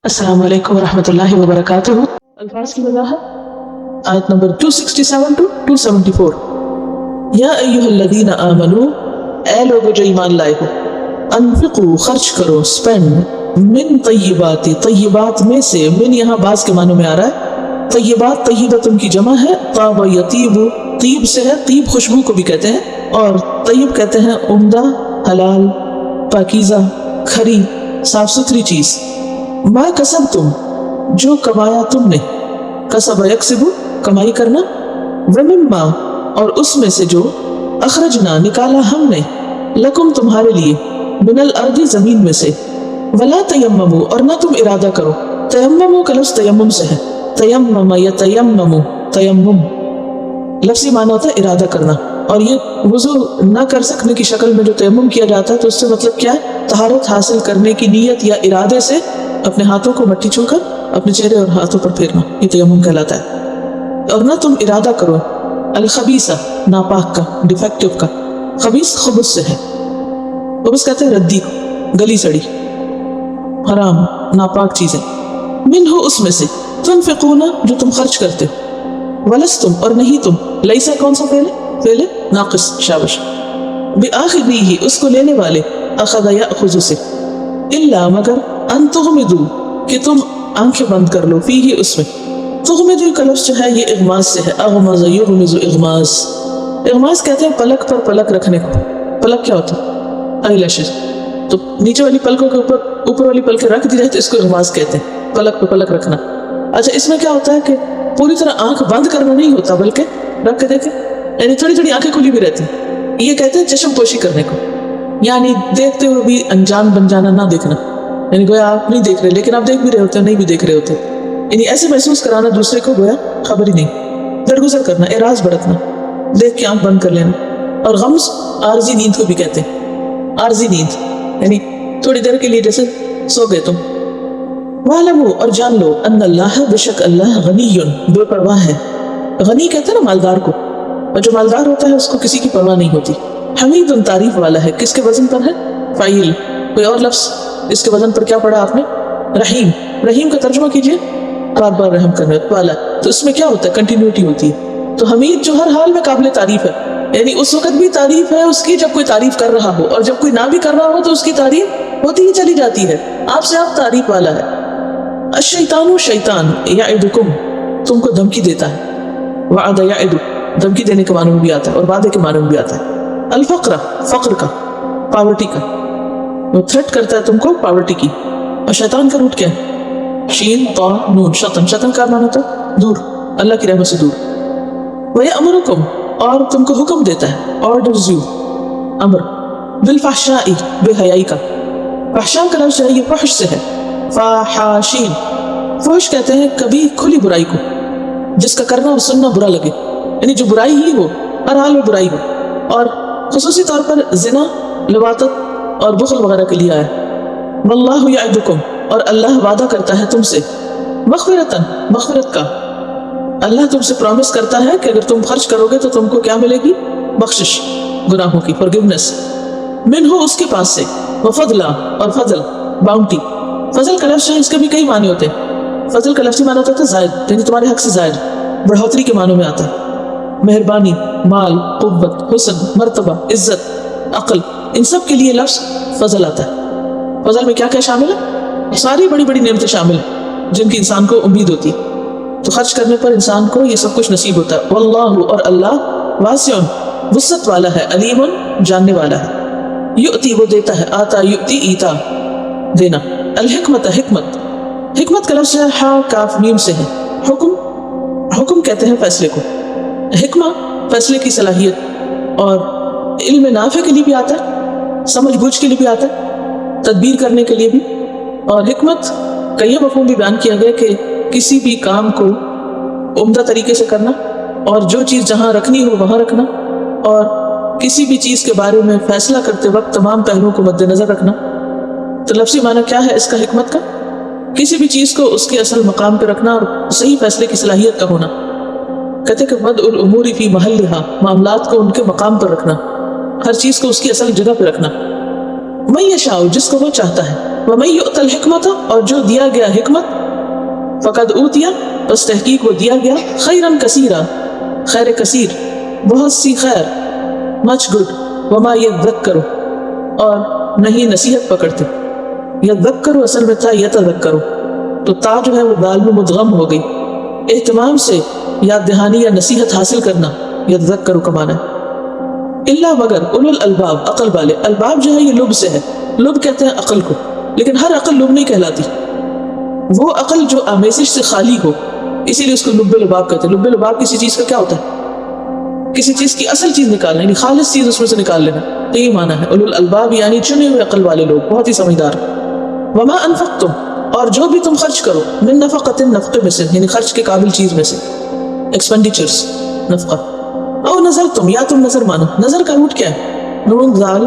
السلام علیکم ورحمۃ اللہ وبرکاتہ. الفاظ کی وضاحت. آیت نمبر 267 to 274. یا ایھا الذین آمنو، اے لوگو جو ایمان لائے ہو، انفقوا خرچ کرو، اسپینڈ، من طیبات، طیبات میں سے، من یہاں بعض کے معنوں میں آ رہا ہے. طیبات طیبۃ کی جمع ہے، طاب یطیب، طیب سے ہے، طیب خوشبو کو بھی کہتے ہیں، اور طیب کہتے ہیں عمدہ، حلال، پاکیزہ، کھری، صاف ستھری چیز. ما کسب تم، جو کمایا تم نے، کسب یکسب کمائی کرنا، ومما اور اس میں سے جو، اخرجنا نکالا ہم نے، لکم تمہارے لیے، من الارض زمین میں سے، ولا تیمموا اور نہ تم ارادہ کرو. تیمموا کا لفظ تیمم سے ہے، تیمم یتیمم، تیمم لفظی معنی ہوتا ہے ارادہ کرنا، اور یہ وضو نہ کر سکنے کی شکل میں جو تیمم کیا جاتا ہے تو اس سے مطلب کیا ہے؟ طہارت حاصل کرنے کی نیت یا ارادے سے اپنے ہاتھوں کو مٹی چھو کر اپنے چہرے اور ہاتھوں پر پھیرنا، یہ تیمم کہلاتا ہے. اور نہ تم ارادہ کرو الخبیثہ، ناپاک کا، ڈیفیکٹو کا. خبیث خبث سے ہے، خبث کہتے ہیں ردی کو، گلی سڑی، حرام، ناپاک چیزیں. منہ اس میں سے، تنفقون جو تم خرچ کرتے ہو، ولستم اور نہیں تم، لیسا کون سا فعل ہے؟ فعل ناقص، شابش. بآخذیہ اس کو لینے والے، اخذ یأخذ سے، الا مگر، ان تغمدو کہ تم آنکھیں بند کر لو، فیہ اس میں. تغمدو کا لفظ جو ہے یہ اغماز سے ہے، اغمز یغمز اغماز. اغماز کہتے ہیں پلک پر پلک رکھنے کو. پلک کیا ہوتا ہے؟ آئی لیشز. تو نیچے والی پلکوں کے اوپر والی پلکیں رکھ دی جائے تو اس کو اغماز کہتے ہیں، پلک پر پلک رکھنا. اچھا اس میں کیا ہوتا ہے کہ پوری طرح آنکھ بند کرنا نہیں ہوتا، بلکہ رکھ کے دیکھیں، یعنی تھوڑی تھوڑی آنکھیں کھلی بھی رہتی ہیں. یہ کہتے ہیں چشم پوشی کرنے کو، یعنی دیکھتے ہوئے بھی انجان بن جانا، نہ دیکھنا، یعنی گویا آپ نہیں دیکھ رہے لیکن آپ دیکھ بھی رہے ہوتے ہیں، نہیں بھی دیکھ رہے ہوتے، یعنی ایسے محسوس کرانا دوسرے کو گویا خبر ہی نہیں. درگزر کرنا، اعراض برتنا، دیکھ کے آنکھ بند کر لینا. اور غمز عارضی نیند کو بھی کہتے ہیں، عارضی نیند یعنی تھوڑی دیر کے لیے جیسے سو گئے تم. وَاعْلَمُوا اور جان لو، ان اللہ بے شک اللہ غنی بے پرواہ ہے. غنی کہتے ہیں نا مالدار کو، اور جو مالدار ہوتا ہے اس کو کسی کی پرواہ نہیں ہوتی. حمید تعریف والا ہے، کس کے وزن پر ہے؟ فاعل. کوئی اور لفظ اس کے وزن پر کیا پڑھا آپ نے؟ رحیم. رحیم کا ترجمہ کیجئے، بار بار رحم کرنے والا. تو اس میں کیا ہوتا ہے؟ کنٹینیوٹی ہوتی ہے. تو حمید جو ہر حال میں قابل تعریف ہے، یعنی اس وقت بھی تعریف ہے اس کی جب کوئی تعریف کر رہا ہو، اور جب کوئی نہ بھی کر رہا ہو تو اس کی تعریف ہوتی ہی چلی جاتی ہے. آپ سے آپ تعریف والا ہے. الشیطان شیطان، یعدکم تم کو دھمکی دیتا ہے. وعد یعد دھمکی دینے کے معنی میں بھی آتا ہے اور وعدے کے معنی میں بھی آتا ہے. الفقر فقر کا، پاورٹی کا، وہ تھریٹ کرتا ہے تم کو پاورٹی کی. اور شیطان کا روٹ کیا ہے؟ شین طا نون، شطن. شطن کا معنی ہوتا ہے دور، اللہ کی رحمت سے دور. وَيَأْمُرُكُمْ اور تم کو حکم دیتا ہے، orders you، امر. بالفحشاء بے حیائی کا. فحشاء کا لفظ ہے یہ فحش سے ہے، فحاشین. فحش کہتے ہیں کبھی کھلی برائی کو، جس کا کرنا اور سننا برا لگے، یعنی جو برائی ہی ہو، ہر حال میں برائی ہو. اور خصوصی طور پر زنا، لواطت اور بخل وغیرہ کے لیے آیا. واللہ یعدکم اور اللہ وعدہ کرتا ہے تم سے، مغفرتاً مغفرت کا. اللہ تم سے پرومس کرتا ہے کہ اگر تم خرچ کرو گے تو تم کو کیا ملے گی؟ بخشش گناہوں کی، forgiveness. منہ اس کے پاس سے، وفضلا اور فضل، باؤنٹی. فضل کا لفظ ہے، اس کے بھی کئی معنی ہوتے ہیں. فضل کا لفظی معنی ہوتا ہے زائد، یعنی تمہارے حق سے زائد، بڑھوتری کے معنوں میں آتا ہے. مہربانی، مال، قوت، حسن، مرتبہ، عزت، عقل، ان سب کے لیے لفظ فضل آتا ہے. فضل میں کیا کیا شامل ہے؟ ساری بڑی بڑی نعمتیں شامل ہیں جن کی انسان کو امید ہوتی ہے. تو خرچ کرنے پر انسان کو یہ سب کچھ نصیب ہوتا ہے. واللہ اور اللہ واسع وسعت والا ہے، علیم جاننے والا ہے. یؤتی وہ دیتا ہے، آتا یؤتی ایتا دینا. الحکمت حکمت. حکمت کا لفظ ہے ہا کاف میم سے ہے. حکم، حکم کہتے ہیں فیصلے کو. حکمہ فیصلے کی صلاحیت، اور علم نافع کے لیے بھی آتا ہے، سمجھ بوجھ کے لیے بھی آتا ہے، تدبیر کرنے کے لیے بھی. اور حکمت کا یہ مفہوم بھی بیان کیا گیا کہ کسی بھی کام کو عمدہ طریقے سے کرنا، اور جو چیز جہاں رکھنی ہو وہاں رکھنا، اور کسی بھی چیز کے بارے میں فیصلہ کرتے وقت تمام پہلوؤں کو مد نظر رکھنا. تو لفظی معنی کیا ہے اس کا حکمت کا؟ کسی بھی چیز کو اس کے اصل مقام پہ رکھنا اور صحیح فیصلے کی صلاحیت کا ہونا. کہتے کہ وضع الامور فی محلہا، معاملات کو ان کے مقام پر رکھنا، ہر چیز کو اس کی اصل جگہ پہ رکھنا. من یشاء جس کو وہ چاہتا ہے، وَمَن يُؤْتَ الْحِكْمَةَ اور جو دیا گیا حکمت فقد اوتیا بس تحقیق وہ دیا گیا خیرن کثیرا خیر کثیر بہت سی خیر مچ گڈ وما یذکر اور نہیں نصیحت پکڑتے یذکر اصل میں تھا یتذکر تو تا جو ہے وہ دال میں مدغم ہو گئی اہتمام سے یاد دہانی یا نصیحت حاصل کرنا یتذکر کا معنی ہے الا مگر اولو الالباب عقل والے الباب جو ہے یہ لب سے ہے لب کہتے ہیں عقل کو لیکن ہر عقل لب نہیں کہلاتی وہ عقل جو آمیزش سے خالی ہو اسی لیے اس کو لب لباب کہتے ہیں لب لباب کسی چیز کا کیا ہوتا ہے کسی چیز کی اصل چیز نکالنا یعنی خالص چیز اس میں سے نکال لینا تو یہ معنی ہے اولو الالباب یعنی چنے ہوئے عقل والے لوگ بہت ہی سمجھدار وما انفقتم اور جو بھی تم خرچ کرو من نفقۃ نفقے میں سے یعنی خرچ کے قابل چیز میں سے ایکسپینڈیچرز نفقہ او نظر تم یا تم نظر مانو نظر کا روٹ کیا ہے نون ذال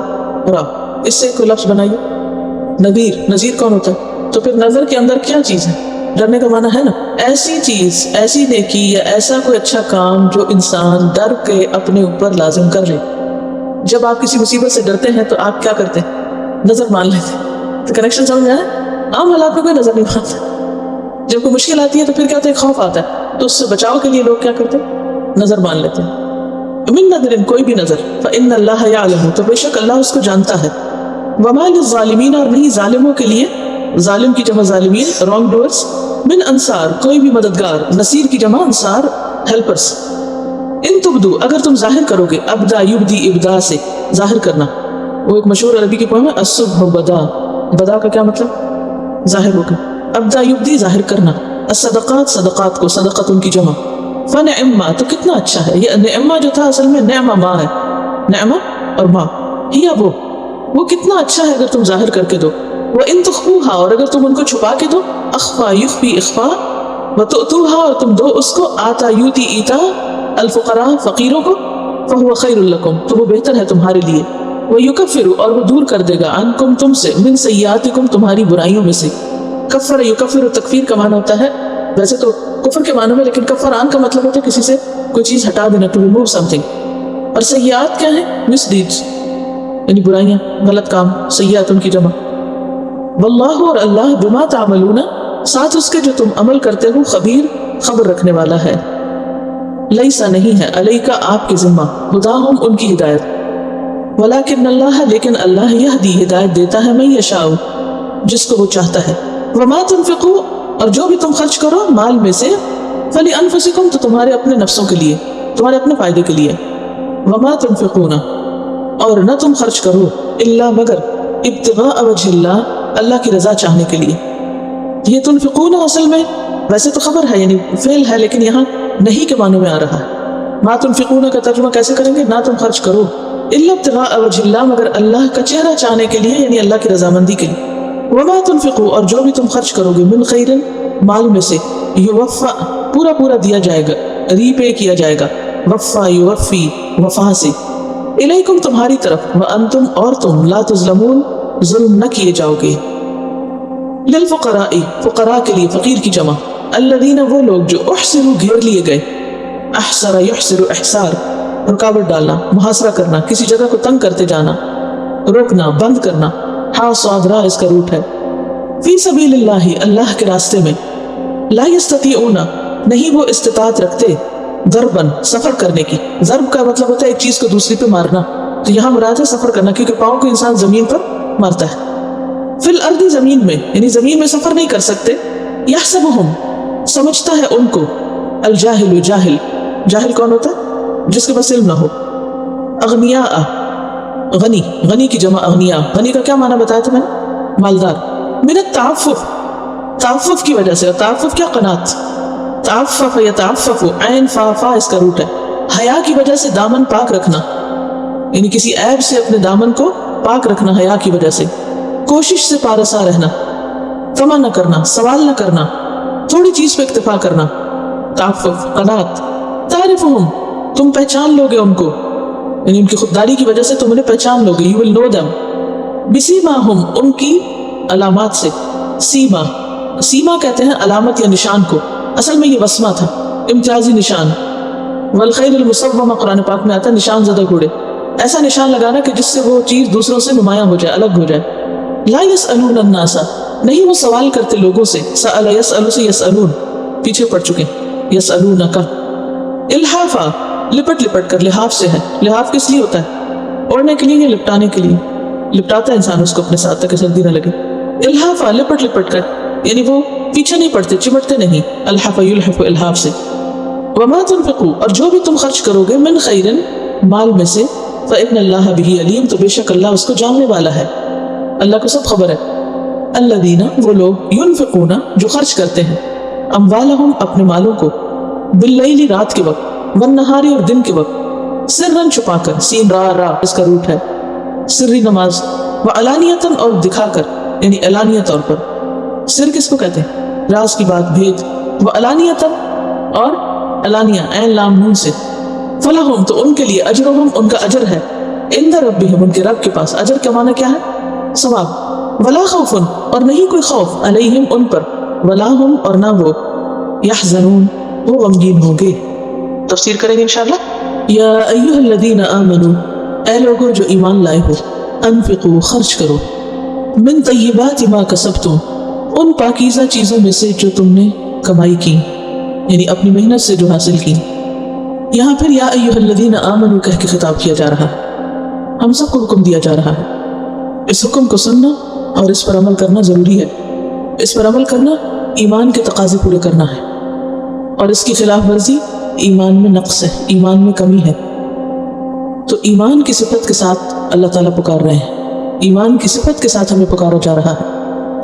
را اس سے کوئی لفظ بنائیے نذیر نذیر کون ہوتا ہے تو پھر نظر کے اندر کیا چیز ہے ڈرنے کا معنی ہے نا ایسی چیز ایسی نیکی یا ایسا کوئی اچھا کام جو انسان ڈر کے اپنے اوپر لازم کر لے جب آپ کسی مصیبت سے ڈرتے ہیں تو آپ کیا کرتے ہیں نظر مان لیتے ہیں تو کنیکشن سمجھ میں آیا عام حالات میں کوئی نظر نہیں مانتا جب کوئی مشکل آتی ہے تو پھر کیا ہوتا ہے خوف آتا ہے تو اس سے بچاؤ کے لیے لوگ کیا کرتے ہیں نظر مان لیتے ہیں من نظر کوئی بھی نظر فإن اللہ یعلم تو بے شک اللہ اس کو جانتا ہے وما للظالمین اور نہیں ظالموں کے لیے ظالم کی جمع ظالمین رانگ ڈورز من انصار کوئی بھی مددگار نصیر کی جمع انصار ہیلپرز ان تبدو اگر تم ظاہر کرو گے ابدا یبدی ابدا سے ظاہر کرنا وہ ایک مشہور عربی کی پویم ہے الصبح بدا بدا کا کیا مطلب ظاہر ہو گیا ابدا یبدی ظاہر کرنا الصدقات صدقات کو صدقت ان کی جمع فنعما تو کتنا اچھا ہے یہ نعمہ جو تھا اصل میں نعمہ ماں ہے نعمہ اور ماں ہی وہ کتنا اچھا ہے اگر تم ظاہر کر کے دو وَإِن تُخْفُوهَا اور اگر تم ان کو چھپا کے دو اخفا یخفی اخفا وَتُؤْتُوهَا اور تم دو اس کو آتا یوتی ایتا الفقراء فقیروں کو فَهُوَ خَيْرٌ لَكُمْ تو وہ بہتر ہے تمہارے لیے وَيُكَفِّرُ اور وہ دور کر دے گا عنکم تم سے من سیئاتکم تمہاری برائیوں میں سے کفر یکفر تکفیر کا معنی ہوتا ہے ویسے تو کفر کے معنی میں لیکن کفران کا مطلب ہوتا ہے کسی سے کوئی چیز ہٹا دینا ٹو ریموو سم تھنگ اور سیئات کیا ہے مس ڈیڈز یعنی برائیاں غلط کام سیئات ان کی جمع واللہ اور اللہ بما تعملون ساتھ اس کے جو تم عمل کرتے ہو خبیر خبر رکھنے والا ہے لیسا نہیں ہے علیکا آپ کے ذمہ ہداہم ان کی ہدایت ولیکن اللہ لیکن اللہ یہدی ہدایت دیتا ہے من یشاء جس کو وہ چاہتا ہے وما تنفقو اور جو بھی تم خرچ کرو مال میں سے فلی انفسکم تو تمہارے اپنے نفسوں کے لیے تمہارے اپنے فائدے کے لیے وما تنفقون اور نہ تم خرچ کرو الا مگر ابتغاء وجہ اللہ اللہ کی رضا چاہنے کے لیے یہ تنفقون اصل میں ویسے تو خبر ہے یعنی فعل ہے لیکن یہاں نہیں کے معنوں میں آ رہا ہے ما تنفقون کا ترجمہ کیسے کریں گے نہ تم خرچ کرو الا ابتغاء وجہ اللہ مگر اللہ کا چہرہ چاہنے کے لیے یعنی اللہ کی رضامندی کے لیے وما تنفقوا اور جو بھی تم خرچ کرو گے من خیر مال میں سے یوفا پورا پورا دیا جائے گا ری پے کیا جائے گا وفا یوفی وفا سے الیکم تمہاری طرف وانتم اور تم لا تظلمون ظلم نہ کیے جاؤ گے للفقراء فقراء کے لیے فقیر کی جمع الذین وہ لوگ جو احصروا گھیر لیے گئے احصر یحصر احصار رکاوٹ ڈالنا محاصرہ کرنا کسی جگہ کو تنگ کرتے جانا روکنا بند کرنا ہاں صادرہ اس کا روٹ ہے فی سبیل اللہ اللہ کے راستے میں لا یستطیعون نہیں وہ استطاعت رکھتے ضربن سفر کرنے کی ضرب کا مطلب ہوتا ہے ایک چیز کو دوسری پہ مارنا تو یہاں مراد ہے سفر کرنا کیونکہ پاؤں کو انسان زمین پر مارتا ہے فی الارض زمین میں یعنی زمین میں سفر نہیں کر سکتے یحسبہم سمجھتا ہے ان کو الجاہل جاہل جاہل کون ہوتا ہے جس کے پاس علم نہ ہو اغنیاء غنی غنی کی جمع اغنیاء غنی کا کیا معنی بتایا تھا میں نے مالدار من التعفف تعفف کی وجہ سے اور تعفف کیا قناعت تعفف یتعفف عین فا فا اس کا روٹ ہے حیا کی وجہ سے دامن پاک رکھنا یعنی کسی عیب سے اپنے دامن کو پاک رکھنا حیا کی وجہ سے کوشش سے پارسا رہنا طمع نہ کرنا سوال نہ کرنا تھوڑی چیز پہ اکتفا کرنا تعفف قناعت تعرفہم تم پہچان لوگے ان کو یعنی ان کی خودداری کی وجہ سے تم انہیں پہچان لوگے you will know them بسیماہم ان کی علامات سے سیما سیما کہتے ہیں علامت یا نشان کو اصل میں یہ وسمہ تھا امتیازی نشان والخیل المصومہ قرآن پاک میں آتا ہے نشان زدہ گھوڑے ایسا نشان لگانا کہ جس سے وہ چیز دوسروں سے نمایاں ہو جائے الگ ہو جائے لا یسألون الناس، نہیں وہ سوال کرتے لوگوں سے، سأل یسأل سے یسألون پیچھے پڑ چکے، یسألونک الحافا لپٹ لپٹ کر، لحاف سے ہے، لحاف کس لیے ہوتا ہے؟ اوڑھنے کے لیے یا لپٹانے کے لیے؟ لپٹاتا ہے انسان اس کو اپنے ساتھ تاکہ سردی نہ لگے۔ الحافا لپٹ لپٹ کر، یعنی وہ پیچھے نہیں پڑتے، چمٹتے نہیں، الحف یلحف الحاف سے۔ وما تنفقوا، اور جو بھی تم خرچ کرو گے، من خیر مال میں سے، فإن اللہ بہ علیم، تو بے شک اللہ اس کو جاننے والا ہے، اللہ کو سب خبر ہے۔ الذین، وہ لوگ، ینفقون، جو خرچ کرتے ہیں، اموالہم، اپنے مالوں کو، باللیل، رات کے وقت، والنہار، اور دن کے وقت، سرن، چھپا کر، سین را را اس کا روٹ ہے، سری نماز، وعلانیتاً، اور دکھا کر، یعنی علانیہ طور پر۔ سر کس کو کہتے ہیں؟ راز کی بات، بھید۔ وعلانیتاً، اور علانیہ، عین لام نون سے۔ فلہم، تو ان کے لیے، اجرہم، ان کا اجر ہے، عند ربہم، ان کے رب کے پاس۔ اجر کا معنی کیا ہے؟ ثواب۔ ولا خوف، اور نہیں کوئی خوف، علیہم، ان پر، ولا ہم، اور نہ وہ، یحزنون، وہ غمگین ہوں گے۔ تفسیر کریں گے انشاءاللہ۔ یا ایھا الذین آمنوا، اے لوگوں جو ایمان لائے ہو، انفقوا، خرچ کرو، من طیبات ما کسبتم، ان پاکیزہ چیزوں میں سے جو تم نے کمائی کی، یعنی اپنی محنت سے جو حاصل کی۔ یہاں پھر یا ایھا الذین آمنوا کہہ کے خطاب کیا جا رہا ہے، ہم سب کو حکم دیا جا رہا ہے۔ اس حکم کو سننا اور اس پر عمل کرنا ضروری ہے۔ اس پر عمل کرنا ایمان کے تقاضے پورے کرنا ہے، اور اس کی خلاف ورزی ایمان میں نقص ہے، ایمان میں کمی ہے۔ تو ایمان کی صفت کے ساتھ اللہ تعالیٰ پکار رہے ہیں، ایمان کی صفت کے ساتھ ہمیں پکارا جا رہا ہے۔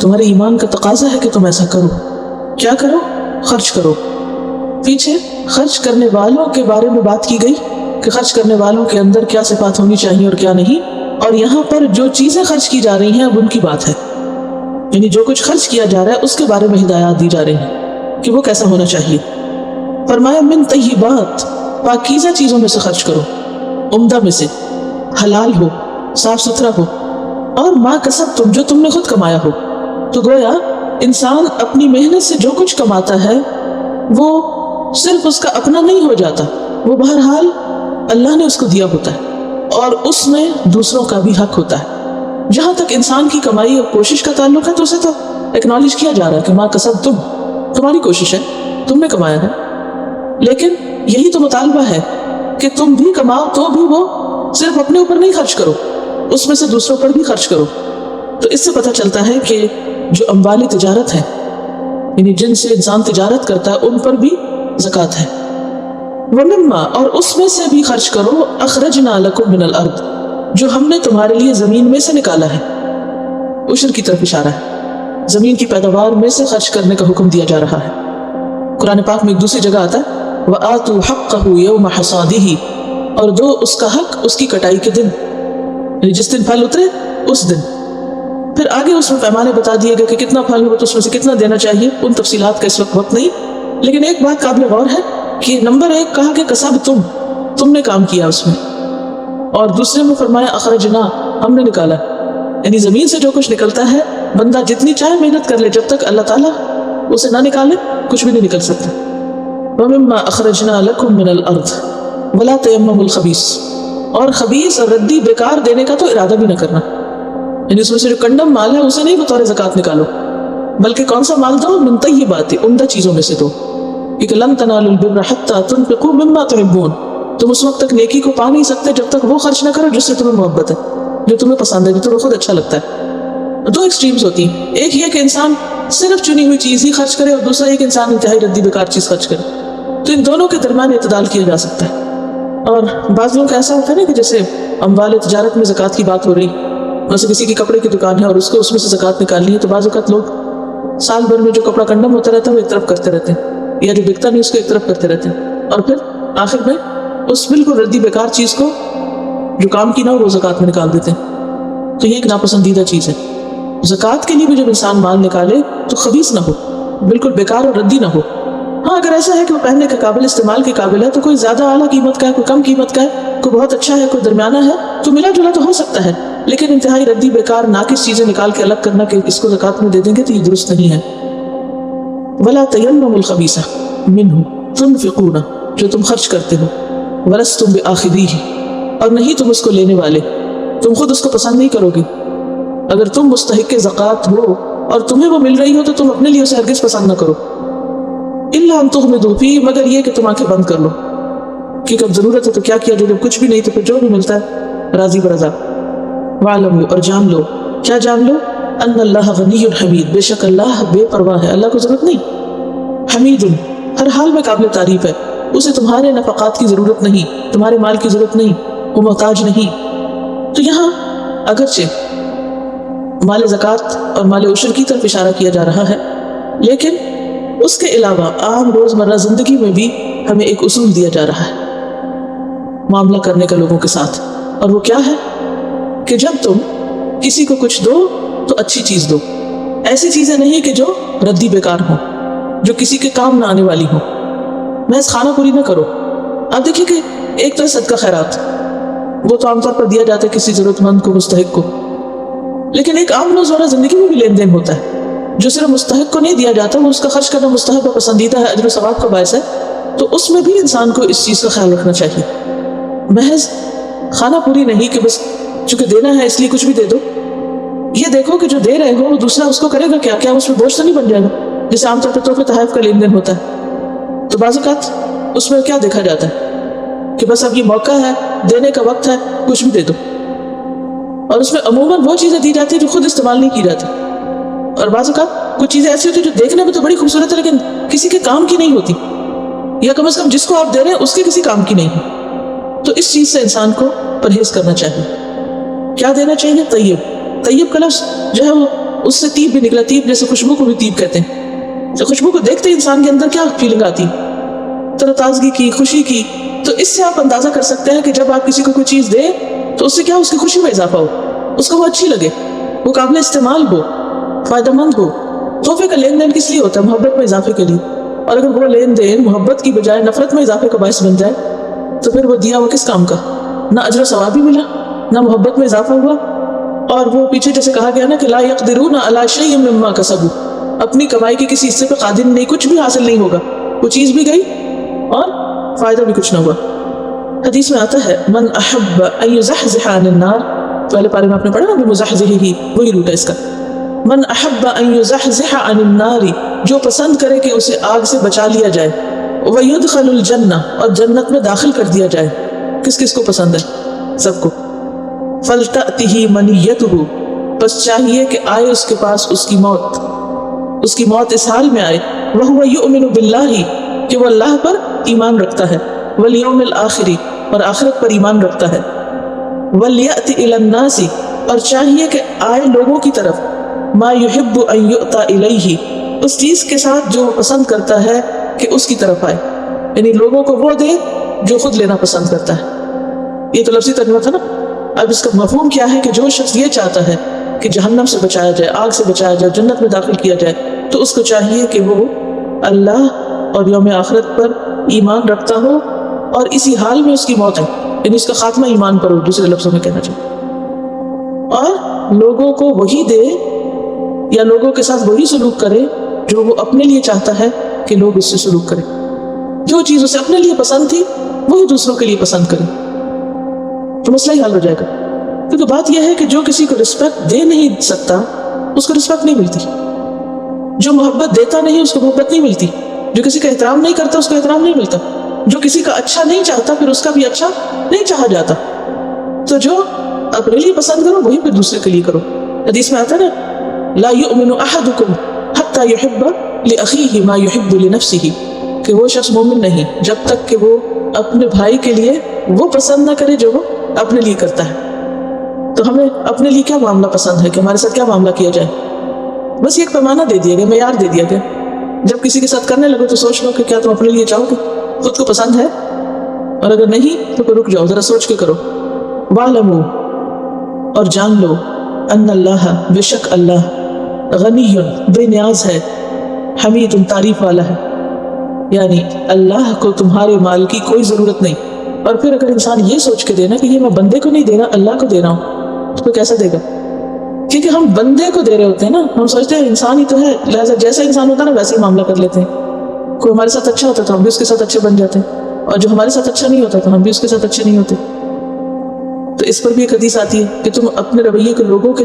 تمہارے ایمان کا تقاضا ہے کہ تم ایسا کرو۔ کیا کرو؟ خرچ کرو۔ پیچھے خرچ کرنے والوں کے بارے میں بات کی گئی کہ خرچ کرنے والوں کے اندر کیا صفات ہونی چاہیے اور کیا نہیں، اور یہاں پر جو چیزیں خرچ کی جا رہی ہیں اب ان کی بات ہے، یعنی جو کچھ خرچ کیا جا رہا ہے اس کے بارے میں ہدایات دی جا رہی ہیں کہ وہ کیسا ہونا چاہیے۔ فرمایا من طیبات، پاکیزہ چیزوں میں سے خرچ کرو، عمدہ میں سے، حلال ہو، صاف ستھرا ہو، اور ما کسبتم، جو تم نے خود کمایا ہو۔ تو گویا انسان اپنی محنت سے جو کچھ کماتا ہے وہ صرف اس کا اپنا نہیں ہو جاتا، وہ بہرحال اللہ نے اس کو دیا ہوتا ہے، اور اس میں دوسروں کا بھی حق ہوتا ہے۔ جہاں تک انسان کی کمائی اور کوشش کا تعلق ہے تو اسے تو ایکنالج کیا جا رہا ہے کہ ما کسبتم، تمہاری کوشش ہے، تم نے کمایا ہے، لیکن یہی تو مطالبہ ہے کہ تم بھی کماؤ تو بھی وہ صرف اپنے اوپر نہیں خرچ کرو، اس میں سے دوسروں پر بھی خرچ کرو۔ تو اس سے پتہ چلتا ہے کہ جو اموالی تجارت ہے، یعنی جن سے انسان تجارت کرتا ہے، ان پر بھی زکوٰۃ ہے۔ وَمِمَّا، اور اس میں سے بھی خرچ کرو، اخرجنا لکم من الارض، جو ہم نے تمہارے لیے زمین میں سے نکالا ہے۔ عشر کی طرف اشارہ ہے، زمین کی پیداوار میں سے خرچ کرنے کا حکم دیا جا رہا ہے۔ قرآن پاک میں ایک دوسری جگہ آتا ہے وَآتُوا حَقَّهُ يَوْمَ حَصَادِهِ، اور دو اس کا حق اس کی کٹائی کے دن، یعنی جس دن پھل اترے اس دن۔ پھر آگے اس میں پیمانے بتا دیے گئے کہ کتنا پھل ہو تو اس میں سے کتنا دینا چاہیے، ان تفصیلات کا اس وقت نہیں، لیکن ایک بات قابل غور ہے کہ نمبر 1 کہا کہ کسب، تم نے کام کیا اس میں، اور دوسرے میں فرمایا اخرجنا، ہم نے نکالا، یعنی زمین سے جو کچھ نکلتا ہے بندہ جتنی چاہے محنت کر لے، جب تک اللہ تعالیٰ اسے نہ نکالے کچھ بھی نہیں نکل سکتا۔ وَمِمَّا أَخْرَجْنَا لَكُم مِّنَ الْأَرْضِ وَلَا تَيَمَّمُوا الْخَبِيثَ، اور خبیث اور ردی بیکار دینے کا تو ارادہ بھی نہ کرنا، یعنی اس میں سے جو کنڈم مال ہے اسے نہیں بطور زکوٰۃ نکالو، بلکہ کون سا مال دو؟ من طیبات، عمدہ چیزوں میں سے دو، کہ لن تنالوا البر حتى تنفقوا مما تحبون، تم اس وقت تک نیکی کو پا نہیں سکتے جب تک وہ خرچ نہ کرو جس سے تمہیں محبت ہے، جو تمہیں پسند ہے، جو تمہیں خود اچھا لگتا ہے۔ دو ایکسٹریمز ہوتی ہیں، ایک یہ کہ انسان صرف چنی ہوئی چیز ہی خرچ کرے، اور دوسرا ایک انسان انتہائی ردی بیکار چیز خرچ کرے۔ تو ان دونوں کے درمیان اعتدال کیا جا سکتا ہے۔ اور بعض لوگوں کا ایسا ہوتا ہے نا کہ جیسے اموال تجارت میں زکوٰۃ کی بات ہو رہی، ویسے کسی کی کپڑے کی دکان ہے اور اس کو اس میں سے زکوٰۃ نکالنی ہے، تو بعض اوقات لوگ سال بھر میں جو کپڑا کنڈم ہوتا رہتا ہے وہ ایک طرف کرتے رہتے ہیں، یا جو بکتا نہیں اس کو ایک طرف کرتے رہتے ہیں، اور پھر آخر میں اس بالکل ردی بیکار چیز کو جو کام کی نہ ہو وہ زکوٰۃ میں نکال دیتے ہیں۔ تو یہ ایک ناپسندیدہ چیز ہے۔ زکوٰۃ کے لیے بھی جب انسان مال نکالے تو خبیث نہ ہو، بالکل بیکار اور ردی نہ ہو۔ ہاں اگر ایسا ہے کہ وہ پہننے کے قابل، استعمال کے قابل ہے، تو کوئی زیادہ اعلیٰ قیمت کا ہے، کوئی کم قیمت کا ہے، کوئی بہت اچھا ہے، کوئی درمیانہ ہے، تو ملا جلا تو ہو سکتا ہے، لیکن انتہائی ردی بیکار ناقص چیزیں نکال کے الگ کرنا کہ اس کو زکوٰۃ میں دے دیں گے تو یہ درست نہیں ہے۔ وَلَا تَيَمَّمُوا الْخَبِيثَ مِنْهُ تُنْفِقُونَ، جو تم خرچ کرتے ہو، وَلَسْتُمْ بِآخِذِيهِ، اور نہیں تم اس کو لینے والے، تم خود اس کو پسند نہیں کرو گے، اگر تم مستحق زکوٰۃ ہو اور تمہیں وہ مل رہی ہو تو تم اپنے لیے اسے ہرگز پسند نہ کرو، الا ان تغمضوا فیہ، مگر یہ کہ تم آنکھیں بند کر لو، کہ کب ضرورت ہے تو کیا کیا جو، جب کچھ بھی نہیں تو پھر جو بھی ملتا ہے راضی برضا۔ وَاعْلَمُوا، اور جان لو، کیا جان لو؟ ان اللہ غنی حمید، بے شک اللہ بے پرواہ ہے، اللہ کو ضرورت نہیں، حمید ہر حال میں قابل تعریف ہے، اسے تمہارے نفقات کی ضرورت نہیں، تمہارے مال کی ضرورت نہیں، وہ محتاج نہیں۔ تو یہاں اگرچہ مال زکوٰۃ اور مال عشر کی طرف اشارہ کیا جا رہا ہے، لیکن اس کے علاوہ عام روزمرہ زندگی میں بھی ہمیں ایک اصول دیا جا رہا ہے معاملہ کرنے کا لوگوں کے ساتھ، اور وہ کیا ہے کہ جب تم کسی کو کچھ دو تو اچھی چیز دو، ایسی چیزیں نہیں کہ جو ردی بیکار ہوں، جو کسی کے کام نہ آنے والی ہوں، محض خانہ پوری نہ کرو۔ آپ دیکھیں کہ ایک تو صدقہ خیرات، وہ تو عام طور پر دیا جاتا ہے کسی ضرورت مند کو، مستحق کو، لیکن ایک عام روزمرہ زندگی میں بھی لین دین ہوتا ہے جو صرف مستحق کو نہیں دیا جاتا، وہ اس کا خرچ کرنا مستحب و پسندیدہ ہے، اجر و ثواب کا باعث ہے، تو اس میں بھی انسان کو اس چیز کا خیال رکھنا چاہیے۔ محض خانہ پوری نہیں کہ بس چونکہ دینا ہے اس لیے کچھ بھی دے دو، یہ دیکھو کہ جو دے رہے ہو وہ دوسرا اس کو کرے گا کیا اس میں بوجھ تو نہیں بن جائے گا، جیسے عام طور پر تحفے تحائف کا لین دین ہوتا ہے، تو بعض اوقات اس میں کیا دیکھا جاتا ہے کہ بس اب یہ موقع ہے، دینے کا وقت ہے، کچھ بھی دے دو، اور اس میں عموماً وہ چیزیں دی جاتی ہیں جو خود استعمال نہیں کی جاتی، اور بعض اوقات کچھ چیزیں ایسی ہوتی ہیں جو دیکھنے میں تو بڑی خوبصورت ہے لیکن کسی کے کام کی نہیں ہوتی، یا کم از کم جس کو آپ دے رہے ہیں اس کے کسی کام کی نہیں ہے۔ تو اس چیز سے انسان کو پرہیز کرنا چاہیے۔ کیا دینا چاہیے؟ طیب، طیب کا لفظ جو ہے وہ اس سے طیب بھی نکلا، طیب جیسے خوشبو کو بھی طیب کہتے ہیں، تو خوشبو کو دیکھتے انسان کے اندر کیا فیلنگ آتی، تر و تازگی کی، خوشی کی۔ تو اس سے آپ اندازہ کر سکتے ہیں کہ جب آپ کسی کو کوئی چیز دیں تو اس سے کیا اس کی خوشی میں اضافہ ہو، اس کو وہ اچھی لگے، وہ قابل استعمال ہو، فائدہ مند ہو۔ تحفے کا لین دین کس لیے ہوتا ہے؟ محبت میں اضافے کے لیے، اور اگر وہ لین دین محبت کی بجائے نفرت میں اضافے کا باعث بن جائے تو پھر وہ دیا وہ کس کام کا؟ نہ اجر و ثواب بھی ملا، نہ محبت میں اضافہ ہوا، اور وہ پیچھے جیسے کہا گیا نا کہ لا يقدرون على شيء مما كسبوا، اپنی کمائی کے کسی حصے پہ قادر نہیں، کچھ بھی حاصل نہیں ہوگا، وہ چیز بھی گئی اور فائدہ بھی کچھ نہ ہوا۔ حدیث میں آتا ہے من احب ان يزحزح عن النار، پہلے پارے میں آپ نے پڑھا نا بمزحزحہ ہی، وہی روٹ ہے اس کا، من احب ان يزحزح عن النار، جو پسند کرے کہ اسے آگ سے بچا لیا جائے، ويدخل الجنہ، اور جنت میں داخل کر دیا جائے، کس کس کو پسند ہے؟ سب کو۔ فلتأتہ منیتہ، بس چاہیے کہ آئے اس کے پاس اس کی موت، اس کی موت اس حال میں آئے، وہو یؤمن باللہ، کہ وہ اللہ پر ایمان رکھتا ہے، والیوم الآخر، اور آخرت پر ایمان رکھتا ہے، ولیأت الی الناس، اور چاہیے کہ آئے لوگوں کی طرف، ما یحب ان یؤتی الیہ، اس چیز کے ساتھ جو وہ پسند کرتا ہے کہ اس کی طرف آئے، یعنی لوگوں کو وہ دے جو خود لینا پسند کرتا ہے۔ یہ تو لفظی ترجمہ تھا نا، اب اس کا مفہوم کیا ہے کہ جو شخص یہ چاہتا ہے کہ جہنم سے بچایا جائے، آگ سے بچایا جائے، جنت میں داخل کیا جائے، تو اس کو چاہیے کہ وہ اللہ اور یوم آخرت پر ایمان رکھتا ہو، اور اسی حال میں اس کی موت ہے، یعنی اس کا خاتمہ ایمان پر ہو، دوسرے لفظوں میں کہنا چاہیے، اور لوگوں کو وہی دے یا لوگوں کے ساتھ وہی سلوک کرے جو وہ اپنے لیے چاہتا ہے کہ لوگ اس سے سلوک کریں، جو چیز اسے اپنے لیے پسند تھی وہی دوسروں کے لیے پسند کرے، تو مسئلہ ہی حل ہو جائے گا۔ کیونکہ بات یہ ہے کہ جو کسی کو رسپیکٹ دے نہیں سکتا اس کو رسپیکٹ نہیں ملتی، جو محبت دیتا نہیں اس کو محبت نہیں ملتی، جو کسی کا احترام نہیں کرتا اس کو احترام نہیں ملتا، جو کسی کا اچھا نہیں چاہتا پھر اس کا بھی اچھا نہیں چاہا جاتا۔ تو جو اپنے لیے پسند کرو وہی پھر دوسرے کے لیے کرو۔ حدیث میں آتا ہے نا لا یؤمن احدکم حتی یحب لاخیہ ما یحب لنفسہ، کہ وہ شخص مومن نہیں جب تک کہ وہ اپنے بھائی کے لیے وہ پسند نہ کرے جو وہ اپنے لیے کرتا ہے۔ تو ہمیں اپنے لیے کیا معاملہ پسند ہے کہ ہمارے ساتھ کیا معاملہ کیا جائے، بس یہ ایک پیمانہ دے دیا گیا، معیار دے دیا گیا، جب کسی کے ساتھ کرنے لگو تو سوچ لو کہ کیا تم اپنے لیے چاہو گے، خود کو پسند ہے، اور اگر نہیں تو رک جاؤ، ذرا سوچ کے کرو۔ وَاعْلَمُوا، اور جان لو، ان اللہ، بے شک اللہ، غنی، بے نیاز ہے، حمید، تعریف والا ہے، یعنی اللہ کو تمہارے مال کی کوئی ضرورت نہیں۔ اور پھر اگر انسان یہ سوچ کے دینا کہ یہ میں بندے کو نہیں دے رہا اللہ کو دے رہا ہوں، تو کیسا دے گا؟ کیونکہ ہم بندے کو دے رہے ہوتے ہیں نا، ہم سوچتے ہیں انسان ہی تو ہے، لہٰذا جیسا انسان ہوتا ہے نا ویسے ہی معاملہ کر لیتے ہیں۔ کوئی ہمارے ساتھ اچھا ہوتا ہے تو ہم بھی اس کے ساتھ اچھے بن جاتے ہیں، اور جو ہمارے ساتھ اچھا نہیں ہوتا تو ہم بھی اس کے ساتھ اچھے نہیں ہوتے۔ تو اس پر بھی ایک حدیث آتی ہے کہ تم اپنے رویے کو لوگوں کے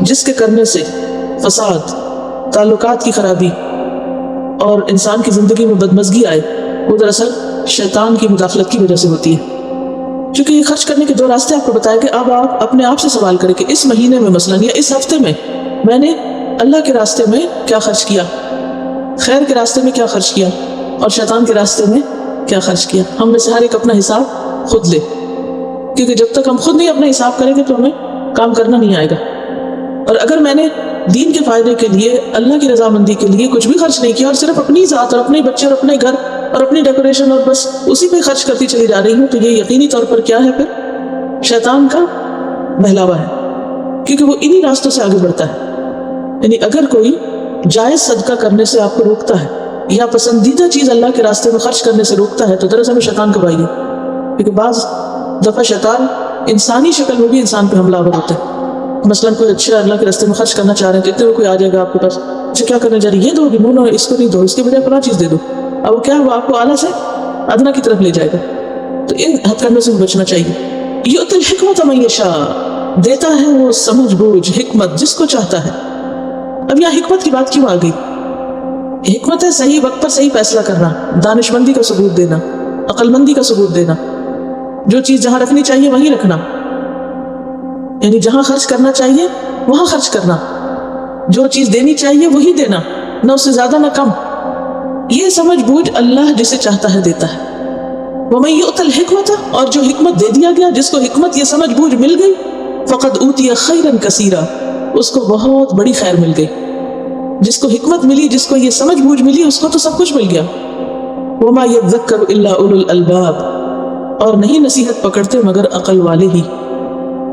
جس کے کرنے سے فساد، تعلقات کی خرابی اور انسان کی زندگی میں بدمزگی آئے، وہ دراصل شیطان کی مداخلت کی وجہ سے ہوتی ہے۔ چونکہ یہ خرچ کرنے کے دو راستے آپ کو بتائے کہ اب آپ اپنے آپ سے سوال کریں کہ اس مہینے میں مثلاً یا اس ہفتے میں نے اللہ کے راستے میں کیا خرچ کیا، خیر کے راستے میں کیا خرچ کیا، اور شیطان کے راستے میں کیا خرچ کیا۔ ہم میں سے ہر ایک اپنا حساب خود لے، کیونکہ جب تک ہم خود نہیں اپنا حساب کریں گے تو ہمیں کام کرنا نہیں آئے گا۔ اور اگر میں نے دین کے فائدے کے لیے، اللہ کی رضامندی کے لیے کچھ بھی خرچ نہیں کیا اور صرف اپنی ذات اور اپنے بچے اور اپنے گھر اور اپنی ڈیکوریشن اور بس اسی پہ خرچ کرتی چلی جا رہی ہوں، تو یہ یقینی طور پر کیا ہے؟ پھر شیطان کا بہلاوا ہے، کیونکہ وہ انہی راستوں سے آگے بڑھتا ہے۔ یعنی اگر کوئی جائز صدقہ کرنے سے آپ کو روکتا ہے یا پسندیدہ چیز اللہ کے راستے میں خرچ کرنے سے روکتا ہے تو دراصل وہ شیطان کا بھائی ہے، کیونکہ بعض دفعہ شیطان انسانی شکل میں بھی انسان پہ حملہ آور ہوتا ہے۔ مثلاً کوئی اچھا اللہ کے راستے میں خرچ کرنا چاہ رہے ہیں تو اتنے میں کوئی آ جائے گا آپ کے پاس، اچھا کیا کرنے جا رہی ہے، یہ دو گی، نو اس کو نہیں دو، اس کے بجائے فلاں چیز دے دو۔ اب وہ کیا ہے، وہ آپ کو اعلیٰ سے ادنا کی طرف لے جائے گا۔ تو ان ہتھ کنڈوں سے بچنا چاہیے۔ یؤتی الحکمۃ من یشاء، دیتا ہے وہ سمجھ بوجھ حکمت جس کو چاہتا ہے۔ اب یہاں حکمت کی بات کیوں آ گئی؟ حکمت ہے صحیح وقت پر صحیح فیصلہ کرنا، دانش مندی کا ثبوت دینا، عقل مندی کا ثبوت دینا، جو چیز جہاں رکھنی چاہیے وہیں رکھنا، یعنی جہاں خرچ کرنا چاہیے وہاں خرچ کرنا، جو چیز دینی چاہیے وہی دینا، نہ اس سے زیادہ نہ کم۔ یہ سمجھ بوجھ اللہ جسے چاہتا ہے دیتا ہے۔ وَمَن يُؤْتَ الْحِكْمَةَ، اور جو حکمت دے دیا گیا، جس کو حکمت یہ سمجھ بوجھ مل گئی، فَقَدْ أُوتِيَ خَيْرًا كَثِيرًا، اس کو بہت بڑی خیر مل گئی۔ جس کو حکمت ملی، جس کو یہ سمجھ بوجھ ملی، اس کو تو سب کچھ مل گیا۔ وَمَا يَذَّكَّرُ إِلَّا أُولُو الْأَلْبَابِ، اور نہیں نصیحت پکڑتے مگر عقل والے ہی۔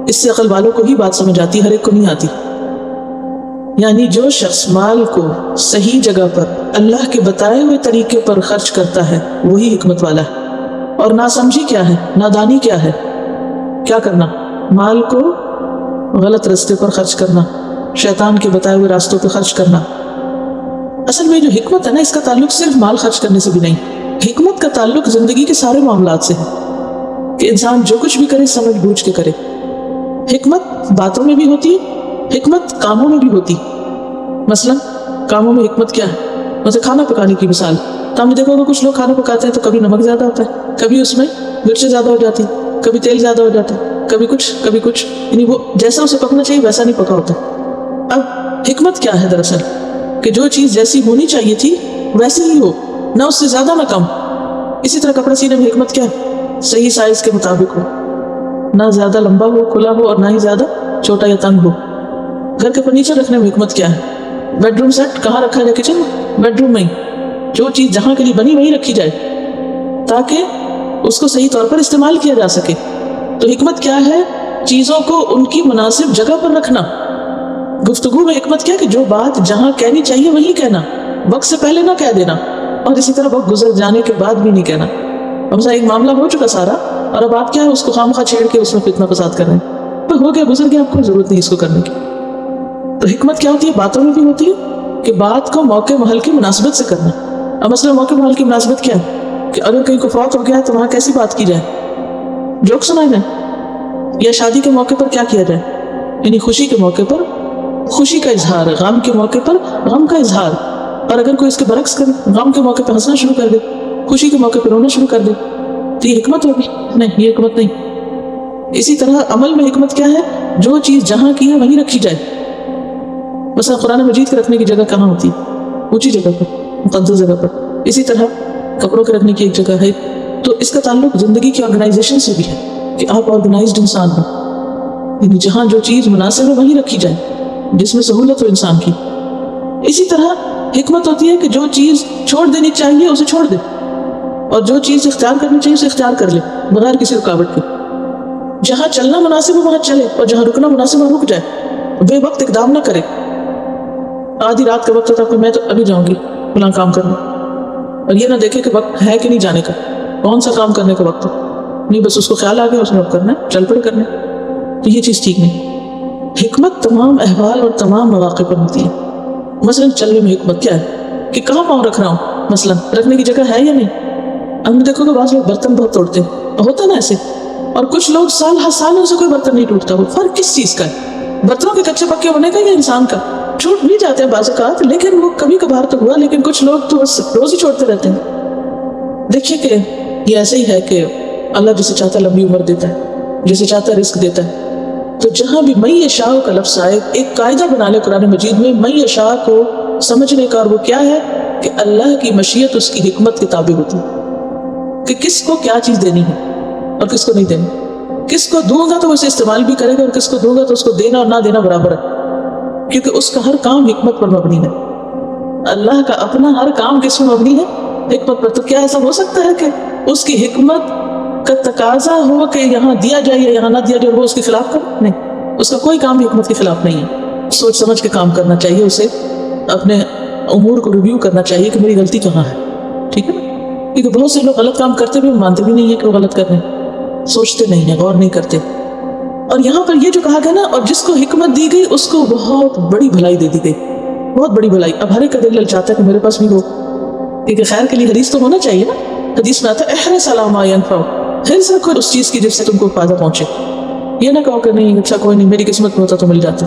اس سے عقل والوں کو ہی بات سمجھ آتی، ہر ایک کو نہیں آتی۔ یعنی جو شخص مال کو صحیح جگہ پر اللہ کے بتائے ہوئے طریقے پر خرچ کرتا ہے وہی حکمت والا ہے۔ اور ناسمجھی کیا ہے، نادانی کیا ہے؟ کیا کرنا؟ مال کو غلط راستے پر خرچ کرنا، شیطان کے بتائے ہوئے راستوں پہ خرچ کرنا۔ اصل میں جو حکمت ہے نا، اس کا تعلق صرف مال خرچ کرنے سے بھی نہیں، حکمت کا تعلق زندگی کے سارے معاملات سے ہے، کہ انسان جو کچھ بھی کرے سمجھ بوجھ کے کرے۔ حکمت باتوں میں بھی ہوتی ہے، حکمت کاموں میں بھی ہوتی۔ مثلا کاموں میں حکمت کیا ہے؟ جیسے کھانا پکانے کی مثال، تو ہم نے دیکھا ہوگا کچھ لوگ کھانا پکاتے ہیں تو کبھی نمک زیادہ ہوتا ہے، کبھی اس میں مرچیں زیادہ ہو جاتی، کبھی تیل زیادہ ہو جاتا ہے، کبھی کچھ، یعنی وہ جیسا اسے پکنا چاہیے ویسا نہیں پکا ہوتا۔ اب حکمت کیا ہے دراصل؟ کہ جو چیز جیسی ہونی چاہیے تھی ویسی ہی ہو، نہ اس سے زیادہ نہ کم۔ اسی طرح کپڑا سینے میں حکمت کیا ہے؟ صحیح سائز کے مطابق ہو، نہ زیادہ لمبا ہو کھلا ہو اور نہ ہی زیادہ چھوٹا یا تنگ ہو۔ گھر کے فرنیچر رکھنے میں حکمت کیا ہے؟ بیڈ روم سیٹ کہاں رکھا جائے؟ کچن میں، بیڈ روم میں ہی، جو چیز جہاں کے لیے بنی وہیں رکھی جائے تاکہ اس کو صحیح طور پر استعمال کیا جا سکے۔ تو حکمت کیا ہے؟ چیزوں کو ان کی مناسب جگہ پر رکھنا۔ گفتگو میں حکمت کیا کہ جو بات جہاں کہنی چاہیے وہیں کہنا، وقت سے پہلے نہ کہہ دینا، اور اسی طرح وقت گزر جانے کے بعد بھی نہیں کہنا۔ اب ایک معاملہ ہو چکا سارا، اور اب آپ کیا ہے اس کو خامخواہ چھیڑ کے اس میں فتنہ فساد کر رہے ہیں، تو ہو گیا، گزر گیا، آپ کو ضرورت نہیں اس کو کرنے کی۔ تو حکمت کیا ہوتی ہے؟ باتوں میں بھی ہوتی ہے کہ بات کو موقع محل کی مناسبت سے کرنا۔ اب مثلا موقع محل کی مناسبت کیا ہے؟ کہ اگر کہیں کو فوت ہو گیا ہے تو وہاں کیسی بات کی جائے؟ جوک سنائے جائیں، یا شادی کے موقع پر کیا کیا جائے؟ یعنی خوشی کے موقع پر خوشی کا اظہار، غم کے موقع پر غم کا اظہار، اور اگر کوئی اس کے برعکس کرے، غم کے موقع پہ ہنسنا شروع کر دے، خوشی کے موقع پہ رونا شروع کر دے، تو یہ حکمت ہوگی؟ نہیں، یہ حکمت نہیں۔ اسی طرح عمل میں حکمت کیا ہے؟ جو چیز جہاں کی ہے وہیں رکھی جائے۔ مثلا قرآن مجید کے رکھنے کی جگہ کہاں ہوتی ہے؟ اونچی جگہ پر، مقدس جگہ پر۔ اسی طرح کپڑوں کے رکھنے کی ایک جگہ ہے۔ تو اس کا تعلق زندگی کی آرگنائزیشن سے بھی ہے کہ آپ آرگنائزڈ انسان ہوں، یعنی جہاں جو چیز مناسب ہے وہیں رکھی جائے، جس میں سہولت ہو انسان کی۔ اسی طرح حکمت ہوتی ہے کہ جو چیز چھوڑ دینی چاہیے اسے چھوڑ دے، اور جو چیز اختیار کرنی چاہیے اسے اختیار کر لے بغیر کسی رکاوٹ کے۔ جہاں چلنا مناسب ہو وہاں چلے، اور جہاں رکنا مناسب ہو رک جائے، بے وقت اقدام نہ کرے۔ آدھی رات کا وقت ہوتا ہے، میں تو ابھی جاؤں گی فلاں کام کرنا، اور یہ نہ دیکھے کہ وقت ہے کہ نہیں جانے کا، کون سا کام کرنے کا وقت ہے، نہیں بس اس کو خیال آ گیا اس نے اب کرنا ہے، چل پڑے کرنے۔ تو یہ چیز ٹھیک نہیں۔ حکمت تمام احوال اور تمام مواقع پر ہوتی ہے۔ مثلا چلنے میں حکمت کیا ہے؟ کہ کہاں پاؤں رکھ رہا ہوں، مثلا رکھنے کی جگہ ہے یا نہیں۔ ہم دیکھو کہ بعض لوگ برتن بہت توڑتے ہیں، ہوتا نا ایسے، اور کچھ لوگ سالوں سے کوئی برتن نہیں ٹوٹتا۔ وہ فرق کس چیز کا ہے؟ برتنوں کے کچے پکے ہونے کا یا انسان کا؟ چھوٹ بھی جاتے ہیں بعض اوقات، لیکن وہ کبھی کبھار تو ہوا، لیکن کچھ لوگ تو بس روز ہی چھوڑتے رہتے ہیں۔ دیکھیے کہ یہ ایسے ہی ہے کہ اللہ جسے چاہتا ہے لمبی عمر دیتا ہے، جسے چاہتا ہے رزق دیتا ہے۔ تو جہاں بھی من یشاء کا لفظ آئے، ایک قاعدہ بنا لے قرآن مجید میں من یشاء کو سمجھنے کا، اور وہ کیا ہے کہ اللہ کی مشیت اس کی حکمت کے تابع ہوتی ہے کہ کس کو کیا چیز دینی ہے اور کس کو نہیں دینی۔ کس کو دوں گا تو وہ اسے استعمال بھی کرے گا، اور کس کو دوں گا تو اس کو دینا اور نہ دینا برابر ہے، کیونکہ اس کا ہر کام حکمت پر مبنی ہے۔ اللہ کا اپنا ہر کام کس پر مبنی ہے؟ حکمت پر۔ تو کیا ایسا ہو سکتا ہے کہ اس کی حکمت کا تقاضا ہو کہ یہاں دیا جائے یا یہاں نہ دیا جائے، اور وہ اس کے خلاف کرے؟ نہیں، اس کا کوئی کام حکمت کے خلاف نہیں ہے۔ سوچ سمجھ کے کام کرنا چاہیے، اسے اپنے امور کو ریویو کرنا چاہیے کہ میری غلطی کہاں ہے، ٹھیک ہے نا؟ کیونکہ بہت سے لوگ غلط کام کرتے بھی مانتے بھی نہیں ہیں کہ وہ غلط کر رہے ہیں، سوچتے نہیں ہیں، غور نہیں کرتے۔ اور یہاں پر یہ جو کہا گیا نا، اور جس کو حکمت دی گئی اس کو بہت بڑی بھلائی دے دی گئی، بہت بڑی بھلائی۔ اب ہر ایک کا دل للچاتا ہے کہ میرے پاس بھی ہو، کیونکہ خیر کے لیے حدیث تو ہونا چاہیے نا۔ حدیث میں آتا ہے احرص علی ما ینفعک، حرص رکھو اس چیز کی جس سے تم کو فائدہ پہنچے۔ یہ نہ کہو کہ نہیں اچھا کوئی نہیں، میری قسمت میں ہوتا تو مل جاتا۔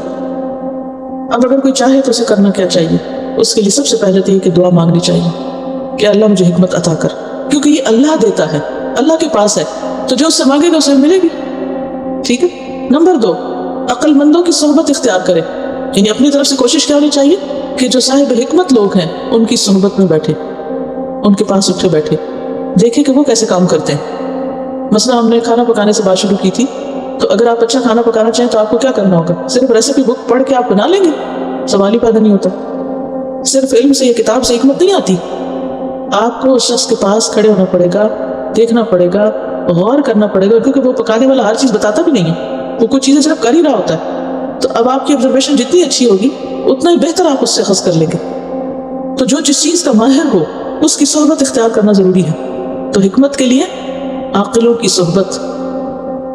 اب اگر کوئی چاہے تو اسے کرنا کیا چاہیے؟ اس کے لیے سب سے پہلے تو یہ کہ دعا مانگنی چاہیے کہ اللہ مجھے حکمت عطا کر، کیونکہ یہ اللہ دیتا ہے، اللہ کے پاس ہے، تو جو اس سے مانگے گا اسے ملے گی، ٹھیک ہے۔ نمبر 2، عقل مندوں کی صحبت اختیار کرے، یعنی اپنی طرف سے کوشش کیا ہونی چاہیے کہ جو صاحب حکمت لوگ ہیں ان کی صحبت میں بیٹھے، ان کے پاس اٹھے بیٹھے، دیکھیں کہ وہ کیسے کام کرتے ہیں۔ مثلا ہم نے کھانا پکانے سے بات شروع کی تھی، تو اگر آپ اچھا کھانا پکانا چاہیں تو آپ کو کیا کرنا ہوگا؟ صرف ریسیپی بک پڑھ کے آپ بنا لیں گے؟ سوال ہی پیدا نہیں ہوتا۔ صرف علم سے یا کتاب سے حکمت نہیں آتی، آپ کو اس شخص کے پاس کھڑے ہونا پڑے گا، دیکھنا پڑے گا، غور کرنا پڑے گا، کیونکہ وہ پکانے والا ہر چیز بتاتا بھی نہیں ہے، وہ کچھ چیزیں صرف کر ہی رہا ہوتا ہے۔ تو اب آپ کی آبزرویشن جتنی اچھی ہوگی اتنا ہی بہتر آپ اس سے اخذ کر لیں گے۔ تو جو جس چیز کا ماہر ہو اس کی صحبت اختیار کرنا ضروری ہے۔ تو حکمت کے لیے عاقلوں کی صحبت۔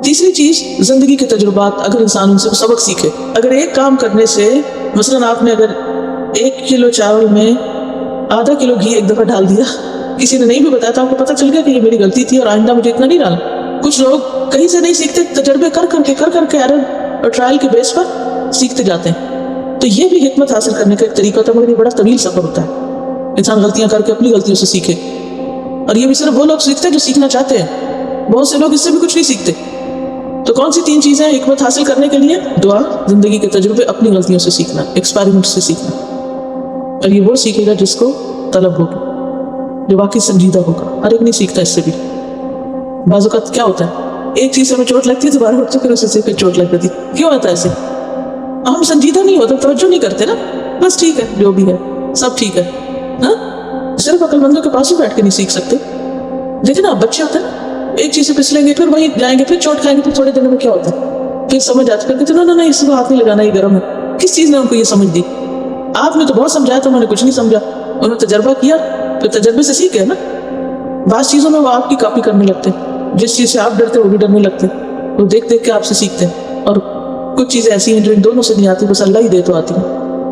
تیسری چیز، زندگی کے تجربات، اگر انسان ان سے سبق سیکھے۔ اگر ایک کام کرنے سے، مثلا آپ نے اگر 1 کلو چاول میں آدھا کلو گھی ایک دفعہ ڈال دیا، کسی نے نہیں بھی بتایا تو آپ کو پتہ چل گیا کہ یہ میری غلطی تھی اور آئندہ مجھے اتنا نہیں ڈالنا۔ کچھ لوگ کہیں سے نہیں سیکھتے، تجربے کر کے ایرر اور ٹرائل کے بیس پر سیکھتے جاتے ہیں۔ تو یہ بھی حکمت حاصل کرنے کا ایک طریقہ ہوتا ہے، مگر یہ بڑا طویل سفر ہوتا ہے۔ انسان غلطیاں کر کے اپنی غلطیوں سے سیکھے، اور یہ بھی صرف وہ لوگ سیکھتے ہیں جو سیکھنا چاہتے ہیں، بہت سے لوگ اس سے بھی کچھ نہیں سیکھتے۔ تو کون سی 3 چیزیں ہیں حکمت حاصل کرنے کے لیے؟ دعا، زندگی کے تجربے، اپنی غلطیوں سے سیکھنا، ایکسپیریمنٹ سے سیکھنا۔ اور یہ وہ سیکھے گا جس کو طلب ہوگی، جو واقعی سنجیدہ ہوگا۔ ہر ایک نہیں سیکھتا اس سے بھی۔ بعض اوقات کیا ہوتا ہے، ایک چیز سے ہمیں چوٹ لگتی ہے، دوبارہ ہو چکے اسے سے پھر چوٹ لگ جاتی۔ کیوں ہوتا ہے ایسے؟ ہم سنجیدہ نہیں ہوتے، توجہ نہیں کرتے نا، بس ٹھیک ہے جو بھی ہے سب ٹھیک ہے۔ ہاں، صرف عقل مندوں کے پاس ہی بیٹھ کے نہیں سیکھ سکتے۔ دیکھیں نا، بچے ہوتے ہیں نا، ایک چیز سے پھسلیں گے، پھر وہیں جائیں گے، پھر چوٹ کھائیں گے، پھر تھوڑے دنوں میں کیا ہوتا ہے، پھر سمجھ آتی ہے، پھر نہ اس کو ہاتھ نہیں لگانا، یہ گرم ہے۔ کس چیز نے ان کو یہ سمجھ دی؟ آپ نے تو بہت سمجھایا تو انہوں نے کچھ نہیں سمجھا، انہوں نے تجربہ کیا، پھر تجربے سے سیکھے نا۔ بعض چیزوں میں وہ آپ کی کاپی کرنے لگتے ہیں، جس چیز سے آپ ڈرتے وہ بھی ڈرنے لگتے ہیں، وہ دیکھ کے آپ سے سیکھتے ہیں۔ اور کچھ چیزیں ایسی ہیں جو ان دونوں سے نہیں آتی، بس اللہ ہی دے تو آتی ہیں،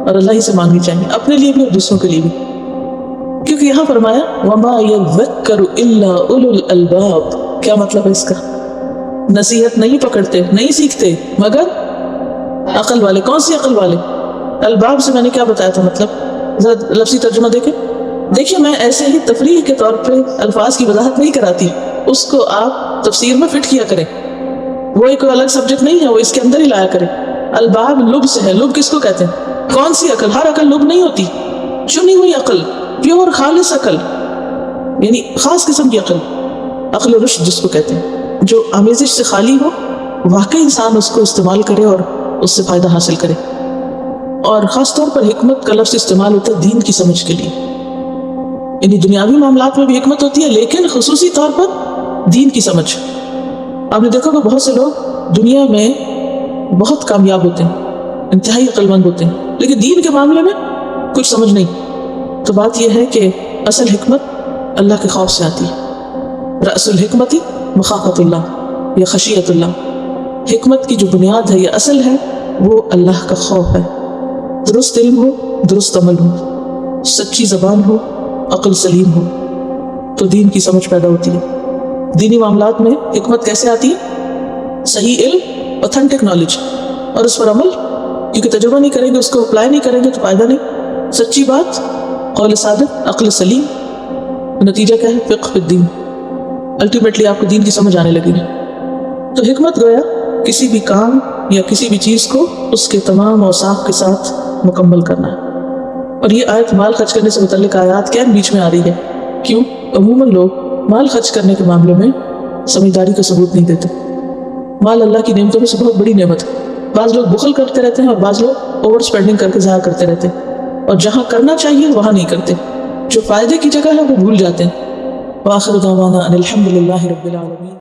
اور اللہ ہی سے مانگنی چاہیے، اپنے لیے بھی اور دوسروں کے لیے بھی۔ کیونکہ یہاں فرمایا وَمَا يَذَّكَّرُ إِلَّا أُولُو الْأَلْبَابِ، کیا مطلب ہے اس کا؟ نصیحت نہیں پکڑتے، نہیں سیکھتے مگر عقل والے۔ کون سی عقل والے؟ الباب سے میں نے کیا بتایا تھا مطلب؟ ذرا لفظی ترجمہ دیکھیں میں ایسے ہی تفریح کے طور پہ الفاظ کی وضاحت نہیں کراتی، اس کو آپ تفسیر میں فٹ کیا کریں، وہ ایک الگ سبجیکٹ نہیں ہے، وہ اس کے اندر ہی لایا کریں۔ الباب لب سے ہے، لب کس کو کہتے ہیں؟ کون سی عقل؟ ہر عقل لب نہیں ہوتی، چنی ہوئی عقل، پیور خالص عقل، یعنی خاص قسم کی عقل، عقل رشد جس کو کہتے ہیں، جو آمیزش سے خالی ہو، واقعی انسان اس کو استعمال کرے اور اس سے فائدہ حاصل کرے۔ اور خاص طور پر حکمت کا لفظ استعمال ہوتا ہے دین کی سمجھ کے لیے، یعنی دنیاوی معاملات میں بھی حکمت ہوتی ہے، لیکن خصوصی طور پر دین کی سمجھ۔ آپ نے دیکھا کہ بہت سے لوگ دنیا میں بہت کامیاب ہوتے ہیں، انتہائی عقل مند ہوتے ہیں، لیکن دین کے معاملے میں کچھ سمجھ نہیں۔ تو بات یہ ہے کہ اصل حکمت اللہ کے خوف سے آتی ہے۔ رأس الحکمت مخافۃ اللہ یا خشیت اللہ، حکمت کی جو بنیاد ہے یا اصل ہے وہ اللہ کا خوف ہے۔ درست علم ہو، درست عمل ہو، سچی زبان ہو، عقل سلیم ہو، تو دین کی سمجھ پیدا ہوتی ہے۔ دینی معاملات میں حکمت کیسے آتی ہے؟ صحیح علم، اوتھینٹک نالج، اور اس پر عمل، کیونکہ تجربہ نہیں کریں گے، اس کو اپلائی نہیں کریں گے تو فائدہ نہیں. سچی بات، قول صادق، عقل سلیم. نتیجہ کیا ہے؟ فقہ فی الدین. الٹیمیٹلی آپ کو دین کی سمجھ آنے لگی. تو حکمت گویا کسی بھی کام یا کسی بھی چیز کو اس کے تمام اوصاف کے ساتھ مکمل کرنا ہے. اور یہ آیت مال خرچ کرنے سے متعلق آیات کیا بیچ میں آ رہی ہے؟ کیوں؟ عموماً لوگ مال خرچ کرنے کے معاملے میں سمجھداری کا ثبوت نہیں دیتے. مال اللہ کی نعمتوں میں سے بہت بڑی نعمت ہے. بعض لوگ بخل کرتے رہتے ہیں اور بعض لوگ اوور اسپینڈنگ کر کے ضائع کرتے رہتے ہیں، اور جہاں کرنا چاہیے وہاں نہیں کرتے. جو فائدے کی جگہ ہے وہ بھول جاتے ہیں. وآخر دعوانا ان الحمد للہ رب العالمین.